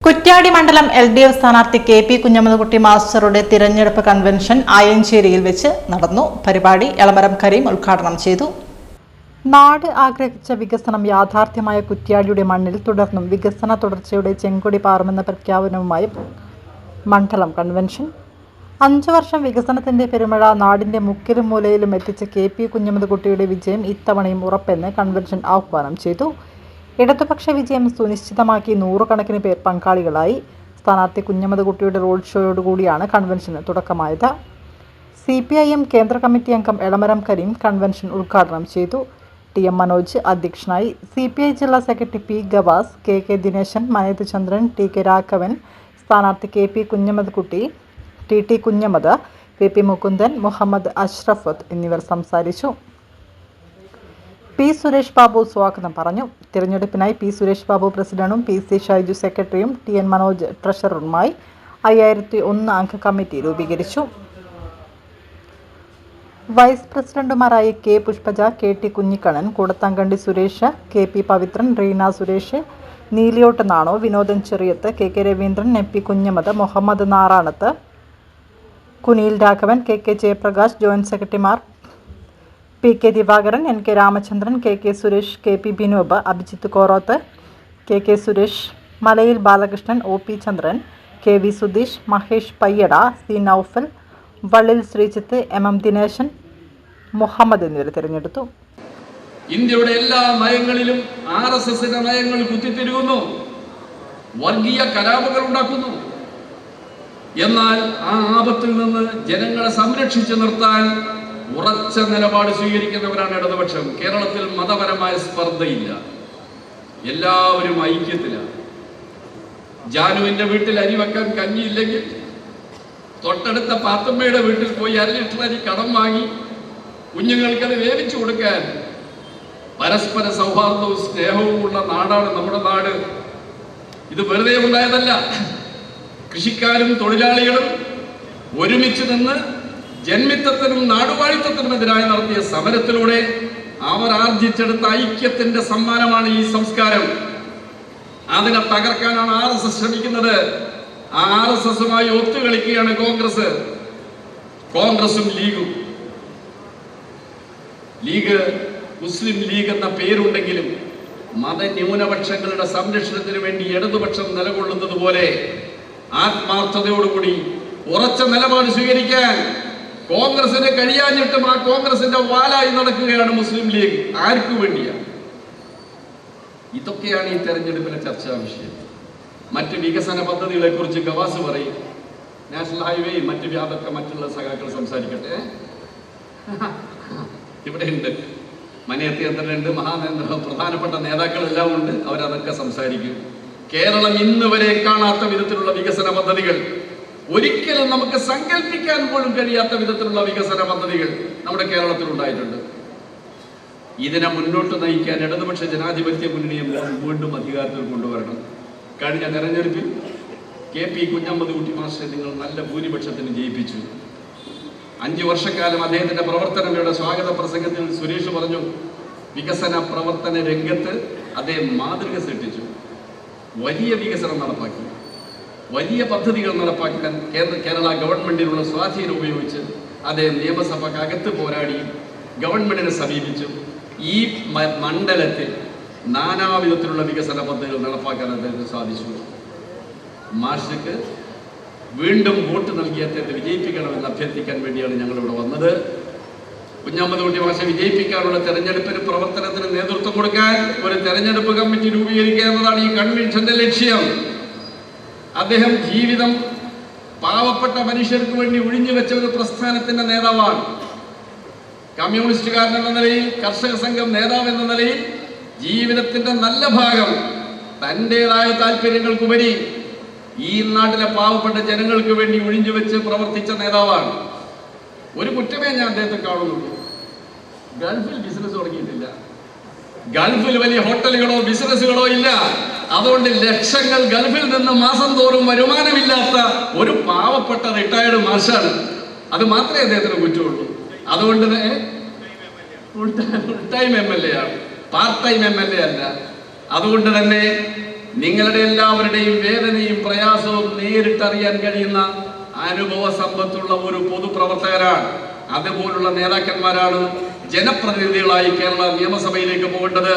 കുറ്റ്യാടി മണ്ഡലം LDF സ്ഥാനാർത്ഥി KP Kunhammed Kutty മാസ്റ്ററുടെ തിരഞ്ഞെടുപ്പ് കൺവെൻഷൻ ആയഞ്ചേരിയിൽ വെച്ച് നടന്നു. പരിപാടി എളമരം കരീം ഉദ്ഘാടനം ചെയ്തു. നാട് ആഗ്രഹിച്ച വികസനം യാഥാർത്ഥ്യമായ കുറ്റ്യാടിയുടെ മണ്ണിൽ തുടർന്നും വികസന തുടർച്ചയുടെ ചെങ്കൊടി പാറുമെന്ന പ്രഖ്യാപനവുമായി മണ്ഡലം കൺവെൻഷൻ. 5 വർഷം വികസനത്തിന്റെ പെരുമഴ നാടിന്റെ മുക്കിലും മൂലയിലും എത്തിച്ച KP കുഞ്ഞമ്മദ്കുട്ടിയുടെ വിജയം ഇത്തവണയും ഉറപ്പെന്ന് കൺവെൻഷൻ ആഹ്വാനം ചെയ്തു. ഇടതുപക്ഷ വിജയം സുനിശ്ചിതമാക്കി 100 കണക്കിന് പേർ പങ്കാളികളായി. സ്ഥാനാർത്ഥി കുഞ്ഞമ്മദ്കുട്ടിയുടെ റോഡ് ഷോയോടുകൂടിയാണ് കൺവെൻഷന് തുടക്കമായത്. CPIM കേന്ദ്ര കമ്മിറ്റി അംഗം എളമരം കരീം കൺവെൻഷൻ ഉദ്ഘാടനം ചെയ്തു. TM മനോജ് അധ്യക്ഷനായി. CPI ജില്ലാ secretary P. Gavas, KK Dineshan, Maneth Chandran, TK Raghavan, സ്ഥാനാർത്ഥി KP Kunhammed Kutty, TT Kunhammad, PP Mukundan, Muhammad അഷ്റഫത്ത് എന്നിവർ സംസാരിച്ചു. P. സുരേഷ് ബാബു സ്വാഗതം പറഞ്ഞു. തിരഞ്ഞെടുപ്പിനായി P. സുരേഷ് ബാബു പ്രസിഡന്റും PC ഷൈജു സെക്രട്ടറിയും TN മനോജ് ട്രഷററുമായി 5001 അംഗ കമ്മിറ്റി രൂപീകരിച്ചു. വൈസ് പ്രസിഡന്റുമാരായി K. Pushpaja, KT Kunhikkannan, Koodathamkandi Suresh, KP Pavithran, Reena Suresh, Neeliyot Nano, Vinodan Cheriyath, KK Raveendran, MP Kunhammad, Muhammad Naranath, Kuniyil Raghavan, KK Jayaprakash, joint സെക്രട്ടറിമാർ PK Divakaran, NK Ramachandran, KK Suresh, KP Binob, Abhijith Koroth, KK Suresh, Malayil Balakrishnan, OP ചന്ദ്രൻ, KV Sudheesh, Mahesh പയ്യട, C. Noufal, വള്ളിൽ Sreejith, MM Dineshan, Muhammad എന്നിവരെ തിരഞ്ഞെടുത്തു. ഇന്ത്യയുടെ എല്ലാ നയങ്ങളിലും RSSന്റെ നയങ്ങൾ കുത്തിത്തിരികുന്നു, വർഗീയ കലാപങ്ങൾ ഉണ്ടാക്കുന്നു. എന്നാൽ ആ ആപത്തിൽ നിന്ന് ജനങ്ങളെ സംരക്ഷിച്ചു നിർത്താൻ ഉറച്ച നിലപാട് സ്വീകരിക്കുന്നവരാണ് ഇടതുപക്ഷം. കേരളത്തിൽ മതപരമായ സ്പർദ്ധയില്ല, എല്ലാവരും ഐക്യത്തിലാണ്. ജാനുവിന്റെ വീട്ടിൽ അരി വെക്കാൻ കഞ്ഞിയില്ലെങ്കിൽ തൊട്ടടുത്ത പാത്തമ്മയുടെ വീട്ടിൽ പോയി 1 ലിറ്റർ അരി കടം വാങ്ങി കുഞ്ഞുങ്ങൾക്കത് വേവിച്ചു കൊടുക്കാൻ പരസ്പര സൗഹാർദ്ദവും സ്നേഹവും ഉള്ള നാടാണ് നമ്മുടെ നാട്. ഇത് വെറുതെ ഉണ്ടായതല്ല. കൃഷിക്കാരും തൊഴിലാളികളും ഒരുമിച്ച് നിന്ന് ജന്മിത്വത്തിനും നാടുവാഴിത്വത്തിനുമെതിരായി നടത്തിയ സമരത്തിലൂടെ അവർ ആർജിച്ചെടുത്ത ഐക്യത്തിന്റെ സമ്മാനമാണ് ഈ സംസ്കാരം. അതിനെ തകർക്കാനാണ് RSS ശ്രമിക്കുന്നത്. ആ RSSുമായി ഒത്തുകളിക്കുകയാണ് കോൺഗ്രസും ലീഗും. ലീഗ് മുസ്ലിം ലീഗ് എന്ന പേരുണ്ടെങ്കിലും മതന്യൂനപക്ഷങ്ങളുടെ സംരക്ഷണത്തിന് വേണ്ടി ഇടതുപക്ഷം നിലകൊള്ളുന്നത് പോലെ ആത്മാർത്ഥതയോടുകൂടി ഉറച്ച നിലപാട് സ്വീകരിക്കാൻ കോൺഗ്രസിന് കഴിയാഞ്ഞിട്ടും ആ കോൺഗ്രസിന്റെ വാലായി നടക്കുകയാണ് മുസ്ലിം ലീഗ്. ആർക്കു വേണ്ടിയാണ്? ഇതൊക്കെയാണ് ഈ തെരഞ്ഞെടുപ്പിലെ ചർച്ചാ വിഷയം. മറ്റ് വികസന പദ്ധതികളെ കുറിച്ച് ഗവാസ് പറയും. നാഷണൽ ഹൈവേയും അതൊക്കെ മറ്റുള്ള സഖാക്കൾ സംസാരിക്കട്ടെ. ഇവിടെ ഉണ്ട്, മനേന്ദ്രനുണ്ട്, പ്രധാനപ്പെട്ട നേതാക്കളെല്ലാം ഉണ്ട്. അവരതൊക്കെ സംസാരിക്കും. കേരളം ഇന്ന് വരെ കാണാത്ത വിധത്തിലുള്ള വികസന പദ്ധതികൾ, ഒരിക്കലും നമുക്ക് സങ്കല്പിക്കാൻ പോലും കഴിയാത്ത വിധത്തിലുള്ള വികസന പദ്ധതികൾ നമ്മുടെ കേരളത്തിൽ ഉണ്ടായിട്ടുണ്ട്. ഇതിനെ മുന്നോട്ട് നയിക്കാൻ ഇടതുപക്ഷ ജനാധിപത്യ മുന്നണിയെ വീണ്ടും അധികാരത്തിൽ കൊണ്ടുവരണം. കഴിഞ്ഞ തെരഞ്ഞെടുപ്പിൽ KP കുഞ്ഞമ്മദ്കുട്ടി മാസ്റ്ററെ നിങ്ങൾ നല്ല ഭൂരിപക്ഷത്തിന് ജയിപ്പിച്ചു. 5 വർഷക്കാലം അദ്ദേഹത്തിന്റെ പ്രവർത്തനങ്ങളുടെ സ്വാഗത പ്രസംഗത്തിൽ സുരേഷ് പറഞ്ഞു, വികസന പ്രവർത്തന രംഗത്ത് അദ്ദേഹം മാതൃക സൃഷ്ടിച്ചു. വലിയ വികസനം നടപ്പാക്കി, വലിയ പദ്ധതികൾ നടപ്പാക്കാൻ കേരള ഗവൺമെന്റിനുള്ള സ്വാധീനം ഉപയോഗിച്ച് അദ്ദേഹം നിയമസഭക്കകത്ത് പോരാടി ഗവൺമെന്റിനെ സമീപിച്ചു. ഈ മണ്ഡലത്തിൽ നാനാവിധത്തിലുള്ള വികസന പദ്ധതികൾ നടപ്പാക്കാൻ അദ്ദേഹത്തിന് സാധിച്ചു. മാഷക്ക് വീണ്ടും വോട്ട് നൽകി അദ്ദേഹത്തെ വിജയിപ്പിക്കണമെന്ന് അഭ്യർത്ഥിക്കാൻ വേണ്ടിയാണ് ഞങ്ങളിവിടെ വന്നത്. കുഞ്ഞമ്മദ്കുട്ടി മാഷെ വിജയിപ്പിക്കാനുള്ള തെരഞ്ഞെടുപ്പിന് പ്രവർത്തനത്തിന് നേതൃത്വം കൊടുക്കാൻ ഒരു തെരഞ്ഞെടുപ്പ് കമ്മിറ്റി രൂപീകരിക്കുക എന്നതാണ് ഈ കൺവെൻഷന്റെ ലക്ഷ്യം. അദ്ദേഹം ജീവിതം പാവപ്പെട്ട മനുഷ്യർക്ക് വേണ്ടി ഒഴിഞ്ഞു വെച്ച ഒരു പ്രസ്ഥാനത്തിന്റെ നേതാവാണ്. കമ്മ്യൂണിസ്റ്റുകാരൻ എന്ന നിലയിൽ, കർഷക സംഘം നേതാവ് എന്ന നിലയിൽ ജീവിതത്തിന്റെ നല്ല ഭാഗം തൻ്റെതായ താല്പര്യങ്ങൾക്കുപരി ഈ നാട്ടിലെ പാവപ്പെട്ട ജനങ്ങൾക്ക് വേണ്ടി ഒഴിഞ്ഞു വെച്ച് പ്രവർത്തിച്ച നേതാവാണ്. ഒരു കുറ്റമേ ഞാൻ അദ്ദേഹത്തെ കാണുന്നുള്ളൂ. ഗൾഫിൽ ബിസിനസ് തുടങ്ങിയിട്ടില്ല, ഗൾഫിൽ വലിയ ഹോട്ടലുകളോ ബിസിനസ്സുകളോ ഇല്ല. അതുകൊണ്ട് ലക്ഷങ്ങൾ ഗൾഫിൽ നിന്ന് മാസം തോറും വരുമാനമില്ലാത്ത ഒരു പാവപ്പെട്ട റിട്ടയർഡ് മാഷാണ്. അത് മാത്രമേ അദ്ദേഹത്തിന് കുറ്റമുള്ളൂ. അതുകൊണ്ട് ഫുൾ ടൈം MLA ആണ്, പാർട്ട് ടൈം MLA അല്ല. അതുകൊണ്ട് തന്നെ നിങ്ങളുടെ എല്ലാവരുടെയും വേദനയും നേരിട്ടറിയാൻ കഴിയുന്ന അനുഭവ സമ്പത്തുള്ള ഒരു പൊതുപ്രവർത്തകരാണ്. അതുപോലുള്ള നേതാക്കന്മാരാണ് ജനപ്രതിനിധികളായി കേരള നിയമസഭയിലേക്ക് പോകേണ്ടത്.